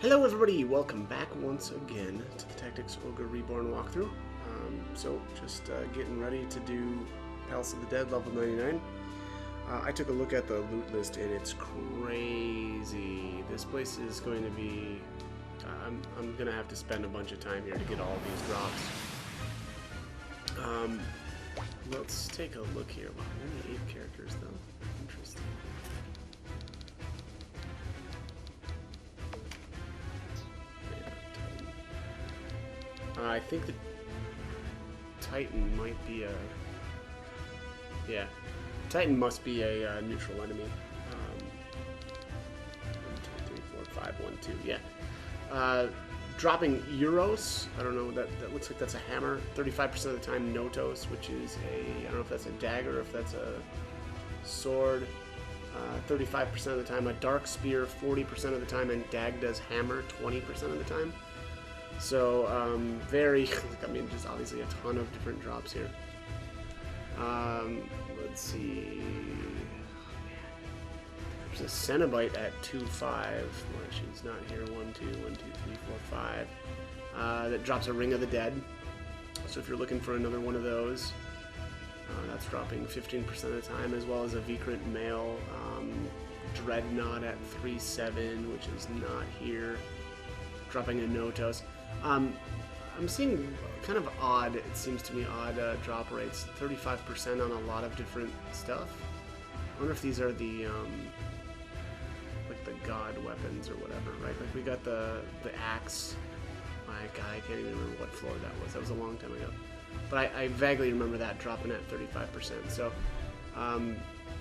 Hello everybody, welcome back once again to the Tactics Ogre Reborn walkthrough. Just getting ready to do Palace of the Dead level 99. I took a look at the loot list and it's crazy. This place is going to be... I'm going to have to spend a bunch of time here to get all these drops. Let's take a look here. Wow, only 8 characters though. Interesting. I think the Titan might be a... Yeah, Titan must be a neutral enemy. 1, 2, 3, 4, 5, 1, 2. Yeah. Dropping Euros. I don't know. That looks like that's a hammer. 35% of the time, Notos, which is a... I don't know if that's a dagger or if that's a sword. 35% of the time, a dark spear. 40% of the time, and Dagda's hammer. 20% of the time. So, very, I mean, just obviously a ton of different drops here. Let's see. There's a Cenobite at 2.5. Well, she's not here. 1, 2, 1, 2, 3, 4, 5. That drops a Ring of the Dead. So if you're looking for another one of those, that's dropping 15% of the time, as well as a Vikrant Male Dreadnought at 3.7, which is not here. Dropping a Notos. I'm seeing kind of odd, it seems to me, odd drop rates. 35% on a lot of different stuff. I wonder if these are the, like the god weapons or whatever, right? Like we got the axe. My God, I can't even remember what floor that was. That was a long time ago. But I vaguely remember that dropping at 35%. So,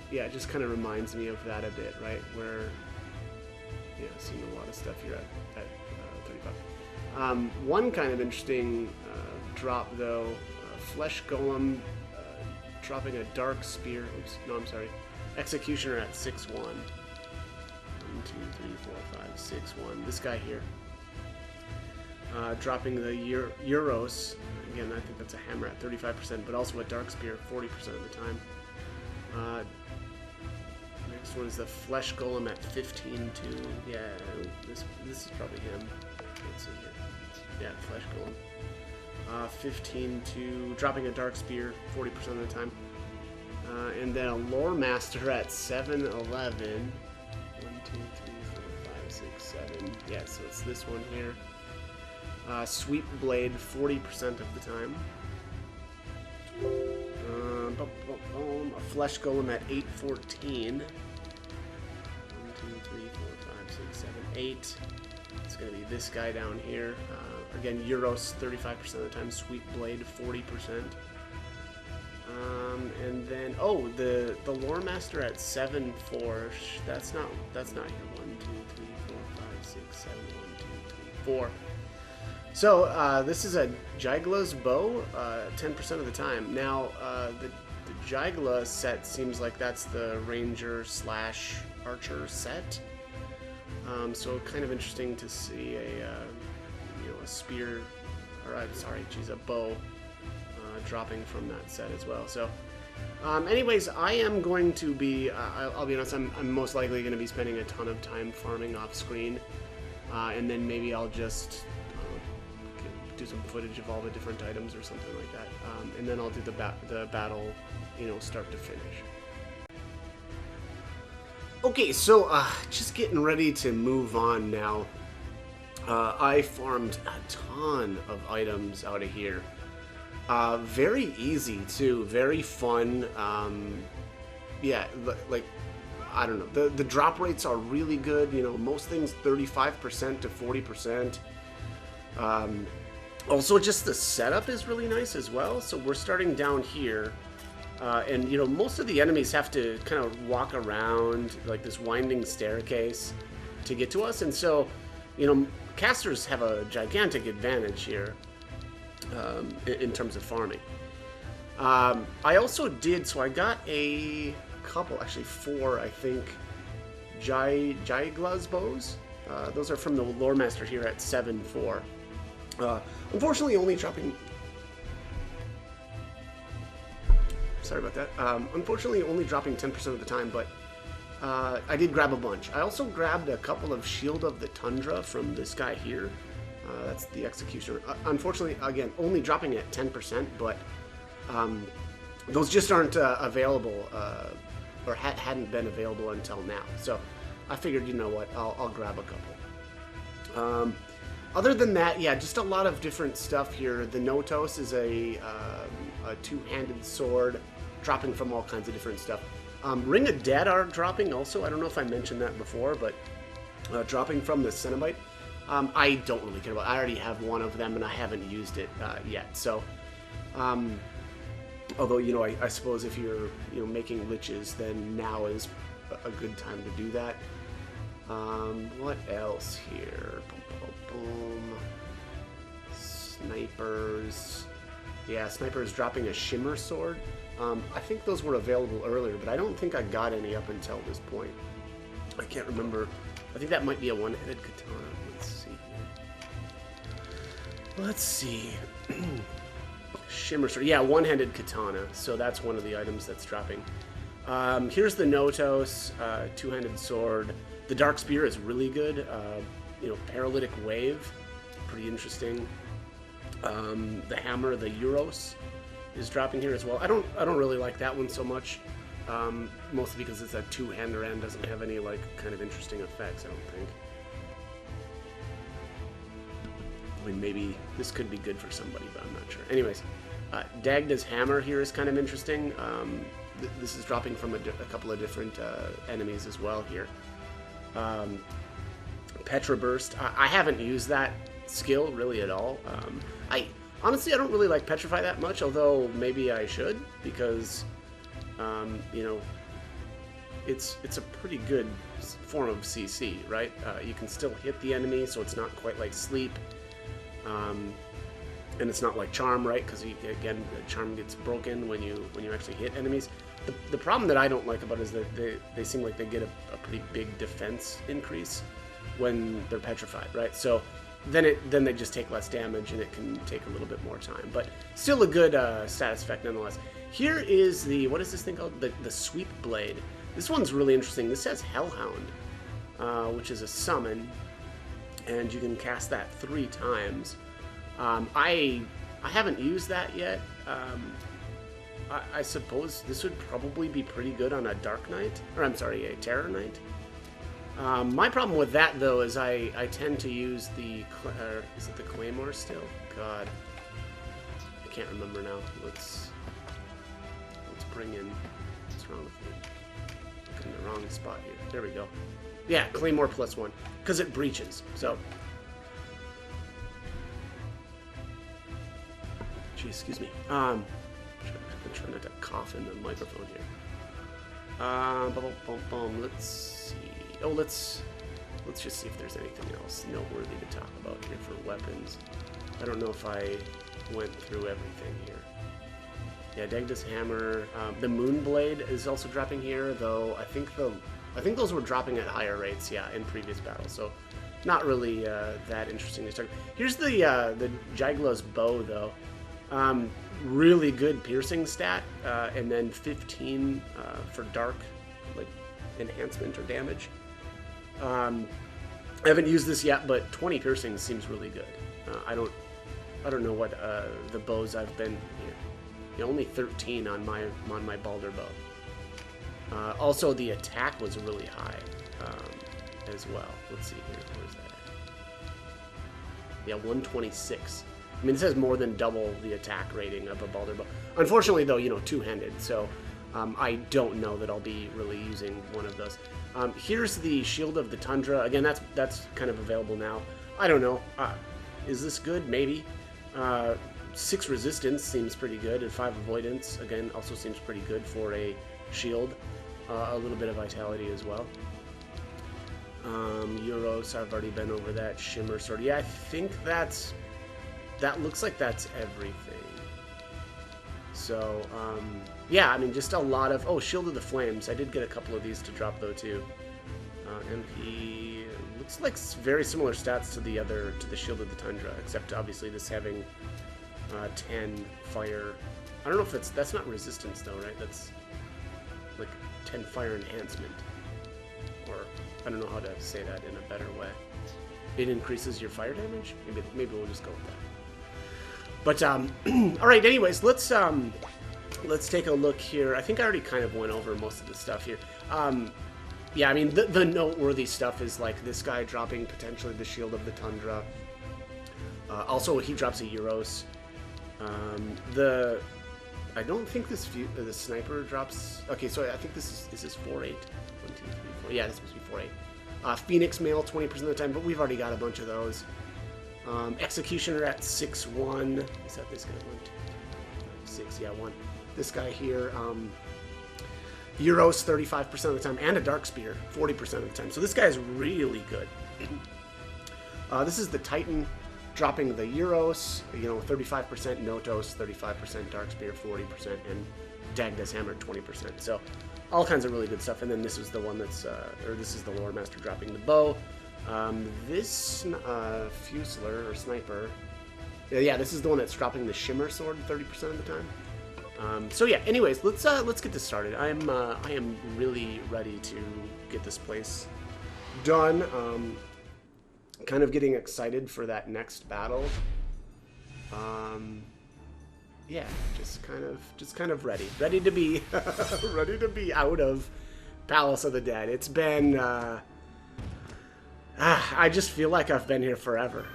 yeah, it just kind of reminds me of that a bit, right? Where, yeah, seeing a lot of stuff here at 35. One kind of interesting drop, though, Flesh Golem dropping a Dark Spear. Oops, no, I'm sorry. Executioner at 6.1. 1, 2, 3, 4, 5, 6, 1. This guy here. Dropping the Euros. Again, I think that's a hammer at 35%, but also a Dark Spear 40% of the time. Next one is the Flesh Golem at 15.2. Yeah, this is probably him. Let's see here. Yeah, Flesh Golem. 15.2, dropping a Dark Spear 40% of the time. And then a Lore Master at 7.11. 1, 2, 3, 4, 5, 6, 7. Yeah, so it's this one here. Sweep Blade 40% of the time. A Flesh Golem at 8.14. 1, 2, 3, 4, 5, 6, 7, 8. It's going to be this guy down here. Again, Euros 35% of the time. Sweep Blade 40%. And then the Lore Master at 7.4. That's not here. 1, 2, 3, 4, 5, 6, 7. 1, 2, 3, 4. So this is a Jygla's bow, 10% of the time. Now the Jygla set seems like that's the Ranger / Archer set. So kind of interesting to see a spear, or a bow dropping from that set as well. So, anyways, I am going to be. I'll be honest. I'm most likely going to be spending a ton of time farming off screen, and then maybe I'll just do some footage of all the different items or something like that, and then I'll do the battle, start to finish. Okay, so just getting ready to move on now. I farmed a ton of items out of here. Very easy too, very fun. Yeah, like I don't know. The drop rates are really good. Most things 35% to 40%. Also, just the setup is really nice as well. So we're starting down here. And most of the enemies have to kind of walk around like this winding staircase to get to us, and so casters have a gigantic advantage here in terms of farming. I also did, so I got a couple, actually 4, I think, Jygla's bows. Those are from the Lore Master here at 7.4. Unfortunately, only dropping. Sorry about that. Unfortunately, only dropping 10% of the time, but I did grab a bunch. I also grabbed a couple of Shield of the Tundra from this guy here. That's the Executioner. Unfortunately, again, only dropping at 10%, but those just aren't available, or hadn't been available until now. So I figured, you know what, I'll grab a couple. Other than that, yeah, just a lot of different stuff here. The Notos is a two-handed sword, dropping from all kinds of different stuff. Ring of Dead are dropping also. I don't know if I mentioned that before, but dropping from the Cenobite. I don't really care about it. I already have one of them, and I haven't used it yet. So, although, you know, I suppose if you're, you know, making liches, then now is a good time to do that. What else here? Boom, boom, boom. Snipers. Yeah, Snipers dropping a Shimmer Sword. I think those were available earlier, but I don't think I got any up until this point. I can't remember. I think that might be a one-headed katana. Let's see here. Let's see. Shimmer Sword. Yeah, one-handed katana. So that's one of the items that's dropping. Here's the Notos, two-handed sword. The Dark Spear is really good. You know, Paralytic Wave, pretty interesting. The Hammer, the Euros, is dropping here as well. I don't really like that one so much, mostly because it's a two-hander and doesn't have any like kind of interesting effects. I don't think. I mean, maybe this could be good for somebody, but I'm not sure. Anyways, Dagda's Hammer here is kind of interesting. This is dropping from a couple of different enemies as well here. Petra Burst. I haven't used that skill really at all. Honestly, I don't really like Petrify that much, although maybe I should, because you know, it's a pretty good form of CC, right? You can still hit the enemy, so it's not quite like Sleep, and it's not like Charm, right? Because again, Charm gets broken when you actually hit enemies. The problem that I don't like about it is that they seem like they get a pretty big defense increase when they're petrified, right? So then they just take less damage, and it can take a little bit more time, but still a good status effect nonetheless. Here is the, what is this thing called? The Sweep Blade. This one's really interesting. This has Hellhound, which is a summon, and you can cast that 3 times. I haven't used that yet. I suppose this would probably be pretty good on a Dark Knight, or I'm sorry, a Terror Knight. My problem with that, though, is I tend to use the, is it the Claymore still? God, I can't remember now. Let's bring in, what's wrong with me? Looking in the wrong spot here. There we go. Yeah, Claymore +1, because it breaches, so. Gee, excuse me. I'm trying not to cough in the microphone here. Let's see. Oh, let's just see if there's anything else noteworthy to talk about here for weapons. I don't know if I went through everything here. Yeah, Dagda's Hammer. The Moonblade is also dropping here, though I think those were dropping at higher rates, yeah, in previous battles. So not really that interesting to start. Here's the Jygla's Bow, though. Really good piercing stat, and then 15 for dark, like enhancement or damage. I haven't used this yet, but 20 piercing seems really good. I don't know what the bows I've been. Yeah, only 13 on my Balder bow. Also, the attack was really high as well. Let's see here. Where's that at? Yeah, 126. I mean, this has more than double the attack rating of a Balder bow. Unfortunately, though, you know, two-handed, so I don't know that I'll be really using one of those. Here's the Shield of the Tundra. Again, that's kind of available now. I don't know. Is this good? Maybe. 6 resistance seems pretty good, and 5 avoidance, again, also seems pretty good for a shield. A little bit of vitality as well. Euros, I've already been over that. Shimmer Sword. Yeah, I think that looks like that's everything. So, yeah, I mean, just a lot of... Oh, Shield of the Flames. I did get a couple of these to drop, though, too. MP... Looks like very similar stats to the Shield of the Tundra, except, obviously, this having 10 fire... I don't know if that's not resistance, though, right? That's, like, 10 fire enhancement. I don't know how to say that in a better way. It increases your fire damage? Maybe we'll just go with that. But, all right, anyways, let's take a look here. I think I already kind of went over most of the stuff here. Yeah, I mean, the noteworthy stuff is, like, this guy dropping potentially the Shield of the Tundra. Also, he drops a Euros. I don't think the sniper drops... Okay, so I think this is 4-8. 1, 2, 3, 4. Yeah, this must be 4-8. Phoenix Mail 20% of the time, but we've already got a bunch of those. Executioner at 6-1. Is that this guy? 1, 2, 3, 6, yeah, 1. This guy here. Euros 35% of the time, and a Dark Spear 40% of the time. So this guy is really good. This is the Titan dropping the Euros, 35% Notos, 35% Dark Spear, 40%, and Dagda's Hammer 20%. So all kinds of really good stuff. And then this is the one that's, this is the Lore Master dropping the bow. This Fusilier or Sniper, yeah, this is the one that's dropping the Shimmer Sword 30% of the time. So yeah, anyways, let's get this started. I am really ready to get this place done. Kind of getting excited for that next battle. Yeah, just kind of ready to be ready to be out of Palace of the Dead. It's been I just feel like I've been here forever.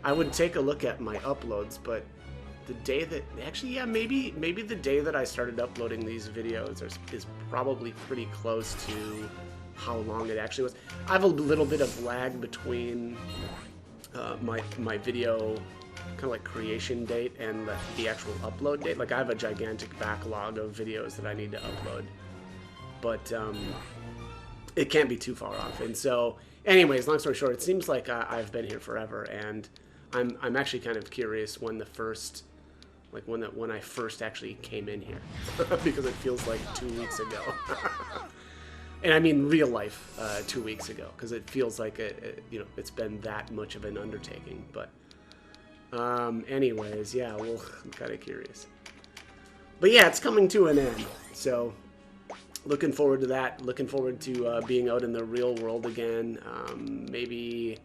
I would take a look at my uploads, but the day that... Actually, yeah, maybe the day that I started uploading these videos is probably pretty close to how long it actually was. I have a little bit of lag between my video kind of like creation date and the actual upload date. Like, I have a gigantic backlog of videos that I need to upload. But it can't be too far off. And so, anyways, long story short, it seems like I've been here forever, and I'm actually kind of curious when the first, like when I first actually came in here, because it feels like 2 weeks ago. And I mean real life 2 weeks ago, because it feels like it's been that much of an undertaking. But anyways, yeah, well, I'm kind of curious. But yeah, it's coming to an end, so looking forward to that. Looking forward to being out in the real world again. Maybe,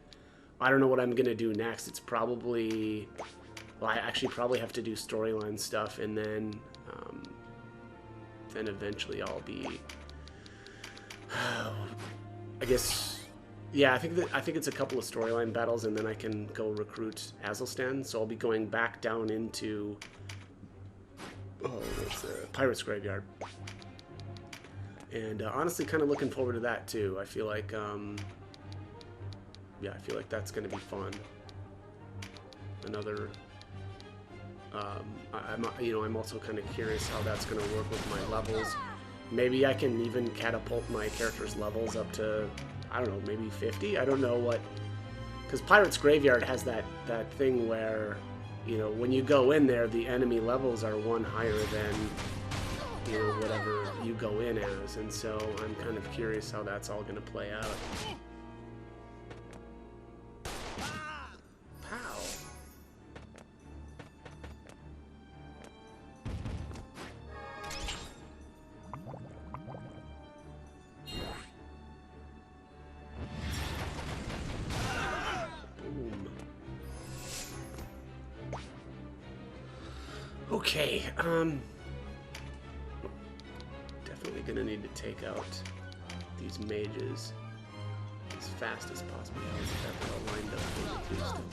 I don't know what I'm going to do next. It's probably, well, I actually probably have to do storyline stuff, and then eventually I'll be, I guess, yeah, I think it's a couple of storyline battles, and then I can go recruit Azelstan. So I'll be going back down into, Pirate's Graveyard. And honestly, kind of looking forward to that too. I feel like, yeah, I feel like that's going to be fun. Another, I'm also kind of curious how that's going to work with my levels. Maybe I can even catapult my character's levels up to, I don't know, maybe 50. I don't know what, because Pirate's Graveyard has that thing where, when you go in there, the enemy levels are one higher than, whatever you go in as, and so I'm kind of curious how that's all going to play out. Pow! Boom. Okay, definitely gonna need to take out these mages as fast as possible. I always have it all lined up for me too still.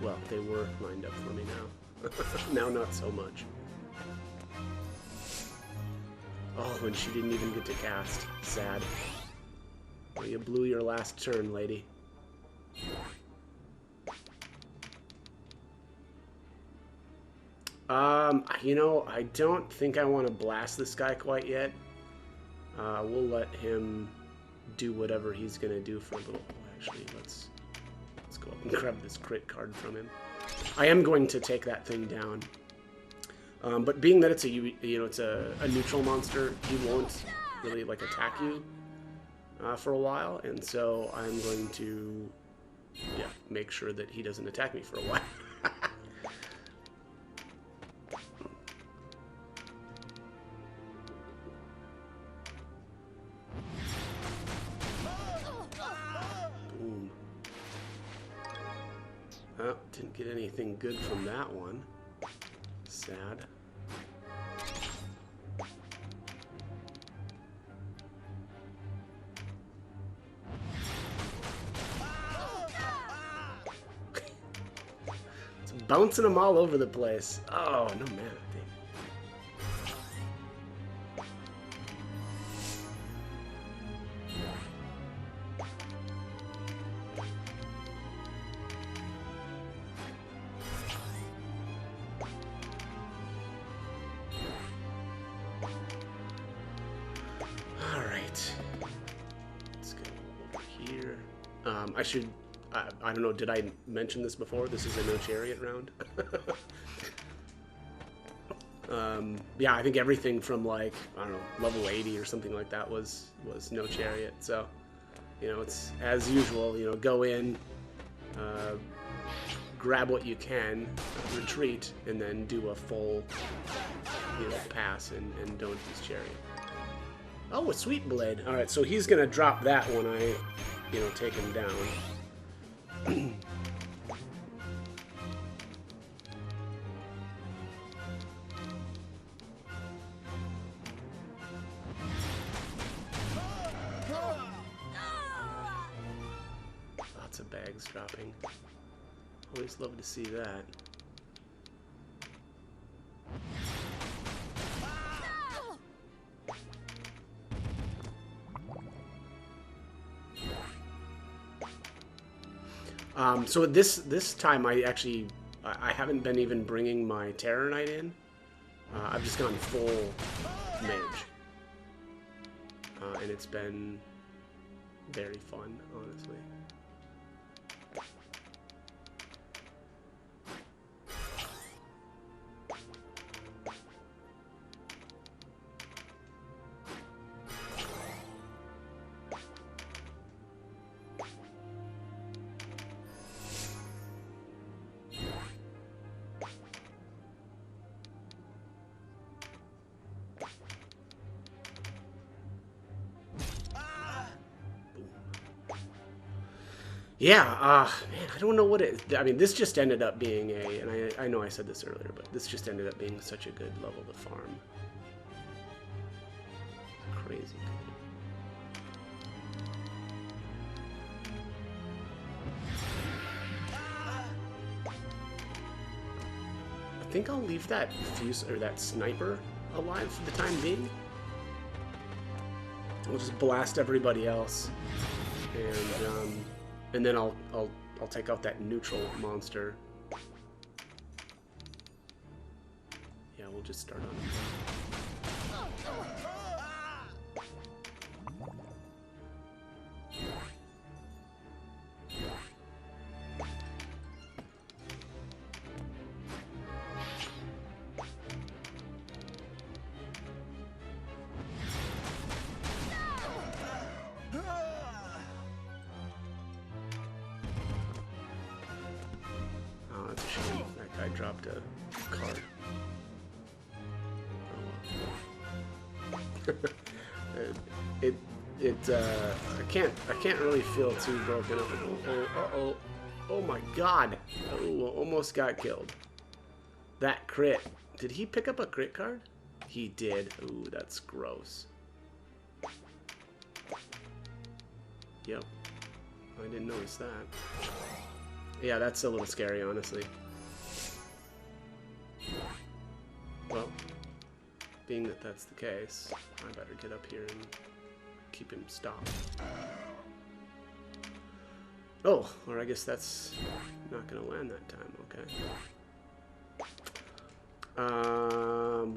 Well, they were lined up for me now. Now not so much. Oh, and she didn't even get to cast. Sad. Well, you blew your last turn, lady. I don't think I want to blast this guy quite yet. We'll let him do whatever he's gonna do for a little. Actually, let's go up and grab this crit card from him. I am going to take that thing down. But being that it's a neutral monster, he won't really like attack you for a while, and so I'm going to make sure that he doesn't attack me for a while. get anything good from that one. Sad. It's bouncing them all over the place. Oh, no mana thing. I don't know, did I mention this before? This is a no chariot round. Yeah, I think everything from like, I don't know, level 80 or something like that was no chariot. So, you know, it's as usual, you know, go in, grab what you can, retreat, and then do a full, you know, pass and don't use chariot. Oh, a sweet blade. All right, so he's gonna drop that when I, you know, take him down. Lots of bags dropping. Always love to see that. So this time I haven't been even bringing my Terror Knight in. I've just gone full mage, and it's been very fun, honestly. Yeah, man, I don't know what it... I mean, this just ended up being a... And I know I said this earlier, but this just ended up being such a good level to farm. Crazy good. I think I'll leave that fuse or that sniper alive for the time being. We'll just blast everybody else, and then I'll take out that neutral monster. Yeah, we'll just start on him. I dropped a card. I can't really feel too broken up. Oh my god! Oh, almost got killed. That crit. Did he pick up a crit card? He did. Ooh, that's gross. Yep. I didn't notice that. Yeah, that's a little scary, honestly. Well, being that that's the case, I better get up here and keep him stopped. Oh, or I guess that's not going to land that time, okay.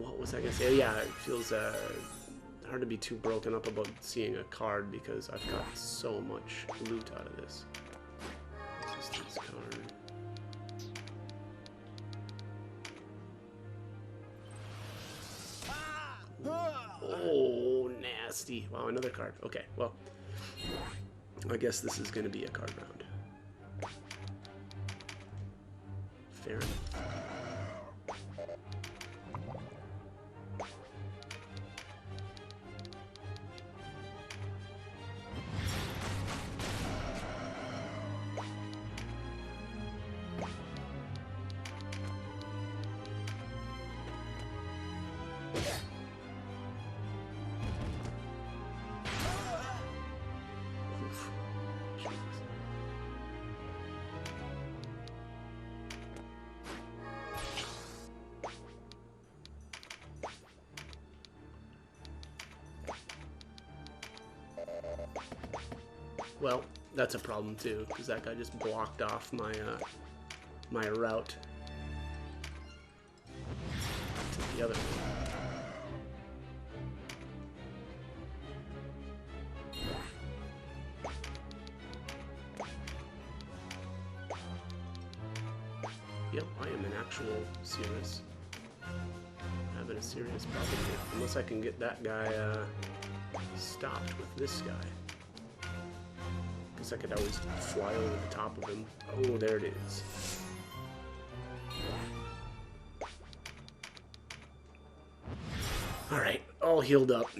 What was I going to say? Yeah, it feels hard to be too broken up about seeing a card because I've got so much loot out of this. Resistance card. Oh, nasty. Wow, another card. Okay, well, I guess this is going to be a card round. Fair enough. Well, that's a problem too, because that guy just blocked off my my route to the other one. Yep, I am in actual serious. Having a serious problem here. Unless I can get that guy stopped with this guy. Guess I could always fly over the top of him. Oh, there it is. Alright, all healed up.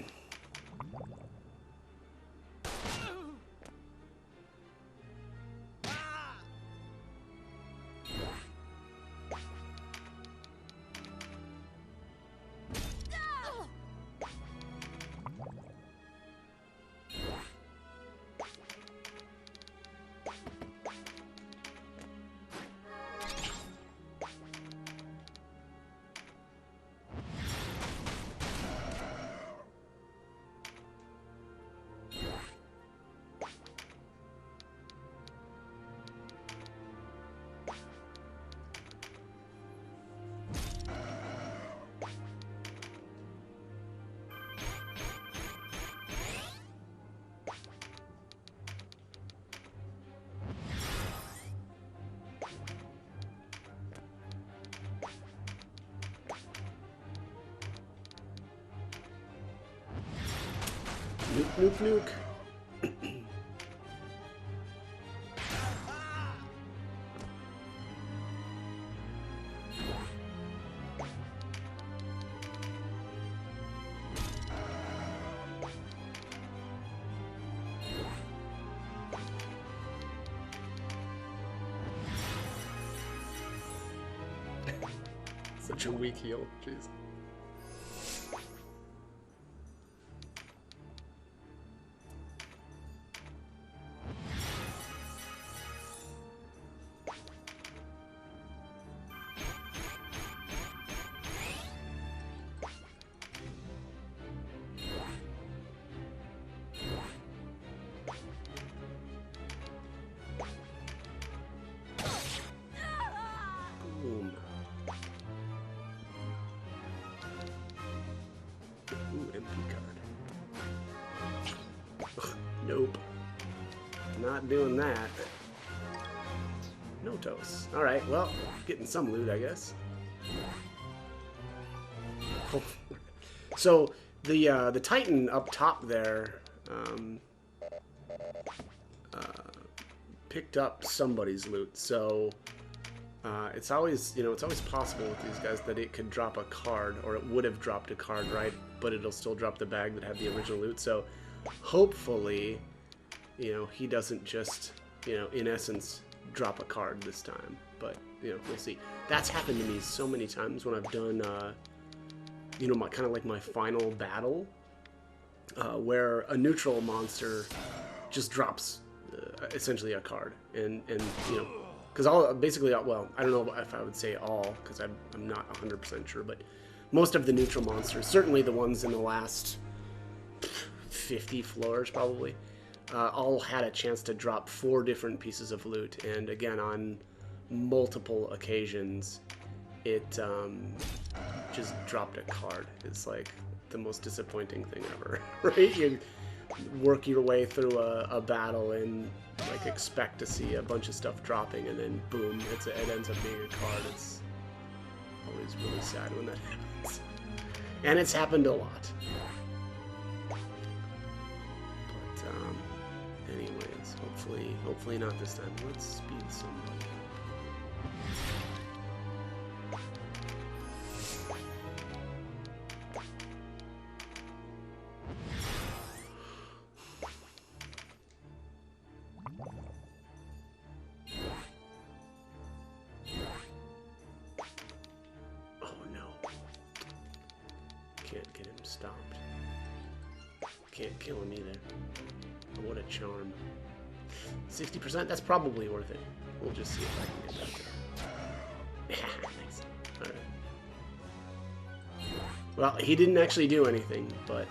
Nuke, nuke, nuke. Such a weak heal, jeez. Boom. Ooh, MP card. Nope. Not doing that. No toast. Alright, well, getting some loot, I guess. So, the Titan up top there, picked up somebody's loot, so it's always, you know, it's always possible with these guys that it could drop a card, or it would have dropped a card, right? But it'll still drop the bag that had the original loot. So hopefully, you know, he doesn't just, you know, in essence, drop a card this time. But, you know, we'll see. That's happened to me so many times when I've done, you know, kind of like my final battle, where a neutral monster just drops essentially a card, and you know, because all basically, well, I don't know if I would say all, because I'm not 100% sure, but most of the neutral monsters, certainly the ones in the last 50 floors probably, all had a chance to drop 4 different pieces of loot, and again, on multiple occasions, it just dropped a card. It's like the most disappointing thing ever, right? You work your way through a battle and like expect to see a bunch of stuff dropping, and then boom, it ends up being a card. It's always really sad when that happens, and it's happened a lot. But anyways, hopefully not this time. Let's speed somebody. Can't get him stopped. Can't kill him either. What a charm. 60%? That's probably worth it. We'll just see if I can get that there. Nice. Alright. Well, he didn't actually do anything, but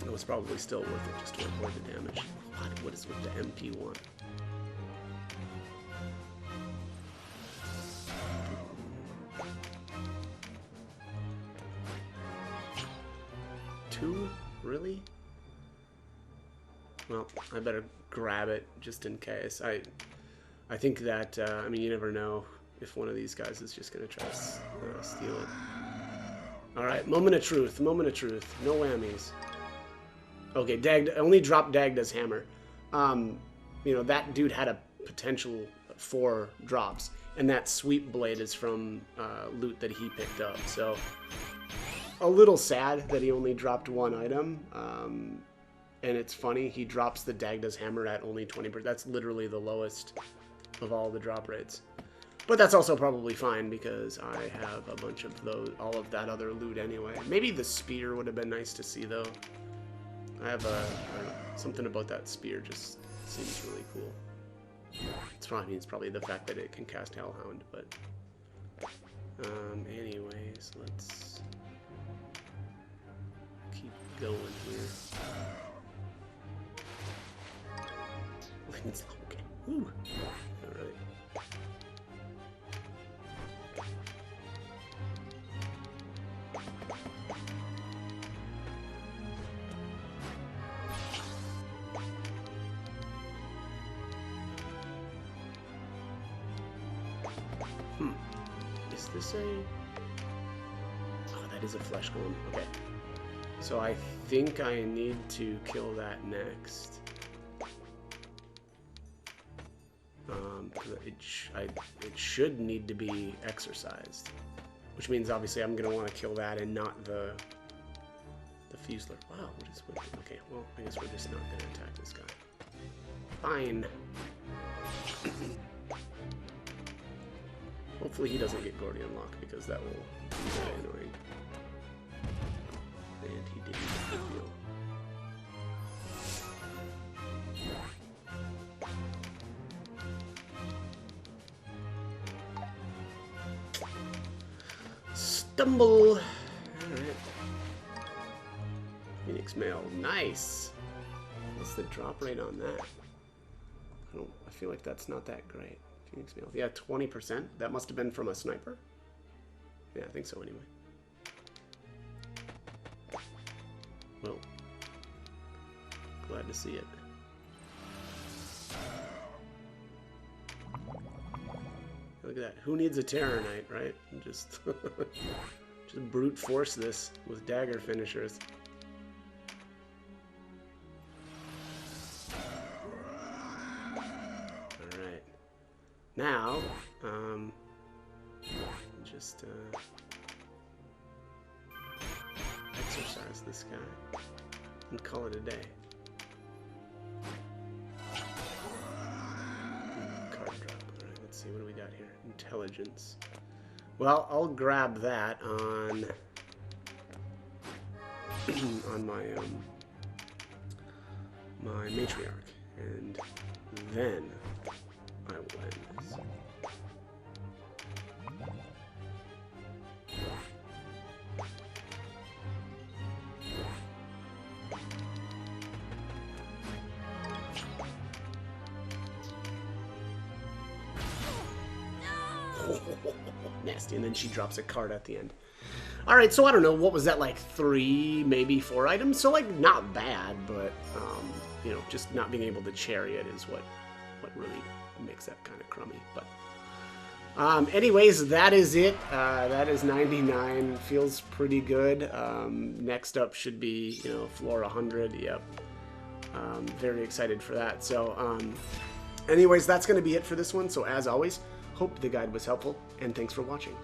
It was probably still worth it just to avoid the damage. What is with the MP1? Two? Really? Well, I better grab it just in case. I think that, I mean, you never know if one of these guys is just going to try to steal it. Alright, moment of truth, moment of truth. No whammies. Okay, only dropped Dagda's hammer. You know, that dude had a potential 4 drops, and that sweep blade is from loot that he picked up. So, a little sad that he only dropped 1 item. And it's funny, he drops the Dagda's hammer at only 20%. That's literally the lowest of all the drop rates. But that's also probably fine because I have a bunch of all of that other loot anyway. Maybe the spear would have been nice to see though. I have something about that spear just seems really cool. It's probably the fact that it can cast Hellhound, but anyways, let's keep going here. Okay. Woo. All right. Is this a... Oh, that is a flesh golem. Okay. So I think I need to kill that next. It should need to be exercised, which means obviously I'm gonna want to kill that and not the Fusler. Wow, what is with it? Okay, well I guess we're just not gonna attack this guy. Fine. Hopefully he doesn't get Gordian Lock because that will be very annoying. And he didn't. Good deal. Stumble. All right. Phoenix Mail. Nice. What's the drop rate on that? I feel like that's not that great. Phoenix Mail. Yeah, 20%. That must have been from a sniper. Yeah, I think so anyway. Well, glad to see it. Look at that. Who needs a Terror Knight, right? Just brute force this with dagger finishers. Alright. Now, just exercise this guy and call it a day. See, what do we got here? Intelligence. Well, I'll grab that on on my my matriarch, and then I will end this. Nasty, and then she drops a card at the end. Alright, so I don't know, what was that, like 3, maybe 4 items? So, like, not bad, but, you know, just not being able to chariot is what really makes that kind of crummy. But, anyways, that is it. That is 99. Feels pretty good. Next up should be, you know, floor 100. Yep. Very excited for that. So, anyways, that's going to be it for this one. So, as always, hope the guide was helpful, and thanks for watching.